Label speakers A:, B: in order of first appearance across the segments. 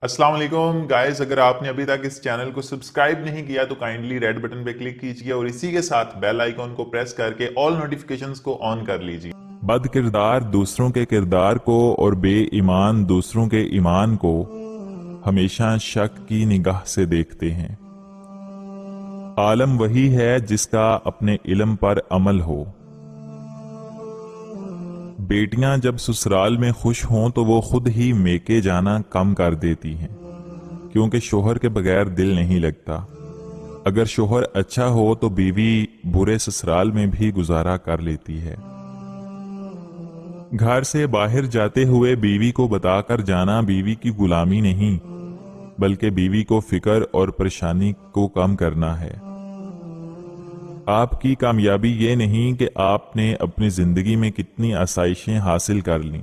A: अस्सलाम वालेकुम गाइस, अगर आपने अभी तक इस चैनल को सब्सक्राइब नहीं किया तो काइंडली रेड बटन पे क्लिक कीजिए और इसी के साथ बेल आइकॉन को प्रेस करके ऑल नोटिफिकेशंस को ऑन कर लीजिए। बद किरदार दूसरों के किरदार को और बेईमान दूसरों के ईमान को हमेशा शक की निगाह से देखते हैं। आलम वही है जिसका अपने इल्म पर अमल हो। बेटियां जब ससुराल में खुश हों तो वो खुद ही मेके जाना कम कर देती हैं, क्योंकि शोहर के बगैर दिल नहीं लगता। अगर शोहर अच्छा हो तो बीवी बुरे ससुराल में भी गुजारा कर लेती है। घर से बाहर जाते हुए बीवी को बताकर जाना बीवी की गुलामी नहीं, बल्कि बीवी को फिक्र और परेशानी को कम करना है। आपकी कामयाबी ये नहीं कि आपने अपनी जिंदगी में कितनी आसाइशें हासिल कर लीं।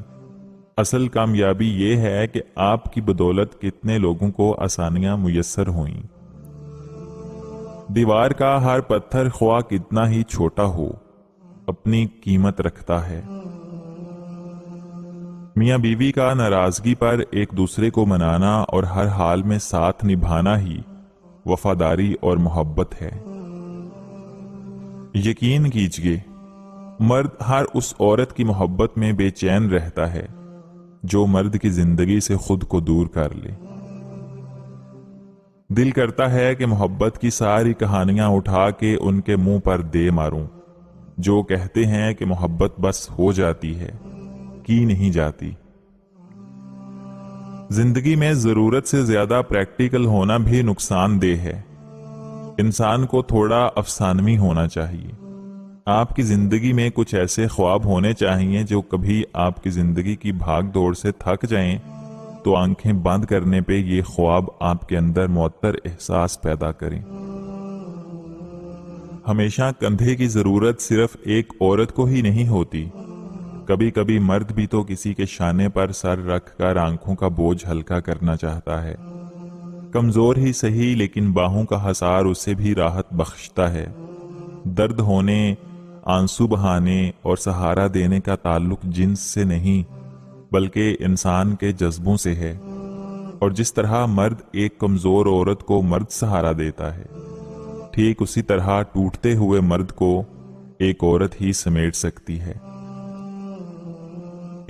A: असल कामयाबी ये है कि आपकी बदौलत कितने लोगों को आसानियां मुयस्सर हुईं। दीवार का हर पत्थर ख्वाह कितना ही छोटा हो, अपनी कीमत रखता है। मियां बीवी का नाराजगी पर एक दूसरे को मनाना और हर हाल में साथ निभाना ही वफादारी और मोहब्बत है। यकीन कीजिए, मर्द हर उस औरत की मोहब्बत में बेचैन रहता है जो मर्द की जिंदगी से खुद को दूर कर ले। दिल करता है कि मोहब्बत की सारी कहानियां उठा के उनके मुंह पर दे मारूं, जो कहते हैं कि मोहब्बत बस हो जाती है, की नहीं जाती। जिंदगी में जरूरत से ज्यादा प्रैक्टिकल होना भी नुकसानदेह है। इंसान को थोड़ा अफसानवी होना चाहिए। आपकी जिंदगी में कुछ ऐसे ख्वाब होने चाहिए जो कभी आपकी जिंदगी की भाग दौड़ से थक जाएं तो आंखें बंद करने पे ये ख्वाब आपके अंदर मुअत्तर एहसास पैदा करें। हमेशा कंधे की जरूरत सिर्फ एक औरत को ही नहीं होती, कभी कभी मर्द भी तो किसी के शाने पर सर रखकर आंखों का बोझ हल्का करना चाहता है। कमजोर ही सही, लेकिन बाहों का हसार उसे भी राहत बख्शता है। दर्द होने, आंसू बहाने और सहारा देने का ताल्लुक जिन्स से नहीं, बल्कि इंसान के जज्बों से है। और जिस तरह मर्द एक कमजोर औरत को मर्द सहारा देता है, ठीक उसी तरह टूटते हुए मर्द को एक औरत ही समेट सकती है।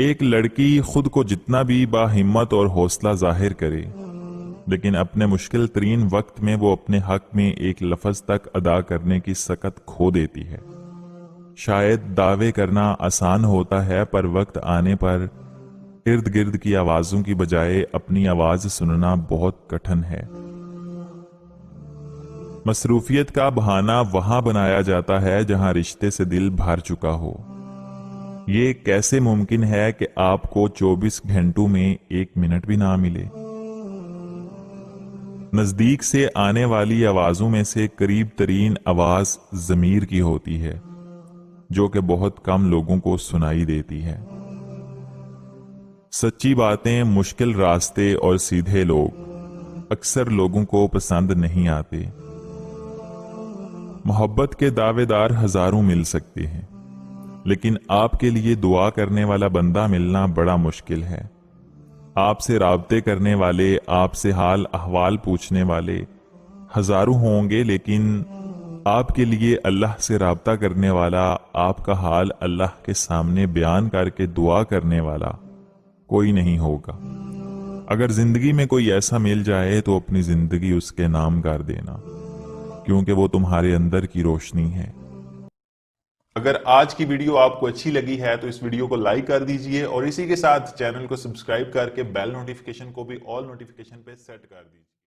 A: एक लड़की खुद को जितना भी बाहिम्मत और हौसला जाहिर करे, लेकिन अपने मुश्किल तरीन वक्त में वो अपने हक में एक लफ्ज तक अदा करने की सकत खो देती है। शायद दावे करना आसान होता है, पर वक्त आने पर इर्द गिर्द की आवाजों की बजाय अपनी आवाज सुनना बहुत कठिन है। मसरूफियत का बहाना वहां बनाया जाता है जहां रिश्ते से दिल भर चुका हो। ये कैसे मुमकिन है कि आपको 24 घंटों में 1 मिनट भी ना मिले? नजदीक से आने वाली आवाजों में से करीब तरीन आवाज जमीर की होती है, जो कि बहुत कम लोगों को सुनाई देती है। सच्ची बातें, मुश्किल रास्ते और सीधे लोग अक्सर लोगों को पसंद नहीं आते। मोहब्बत के दावेदार हजारों मिल सकते हैं, लेकिन आपके लिए दुआ करने वाला बंदा मिलना बड़ा मुश्किल है। आपसे राब्ते करने वाले, आपसे हाल अहवाल पूछने वाले हजारों होंगे, लेकिन आपके लिए अल्लाह से राब्ता करने वाला, आपका हाल अल्लाह के सामने बयान करके दुआ करने वाला कोई नहीं होगा। अगर जिंदगी में कोई ऐसा मिल जाए तो अपनी जिंदगी उसके नाम कर देना, क्योंकि वो तुम्हारे अंदर की रोशनी है। अगर आज की वीडियो आपको अच्छी लगी है तो इस वीडियो को लाइक कर दीजिए और इसी के साथ चैनल को सब्सक्राइब करके बेल नोटिफिकेशन को भी ऑल नोटिफिकेशन पे सेट कर दीजिए।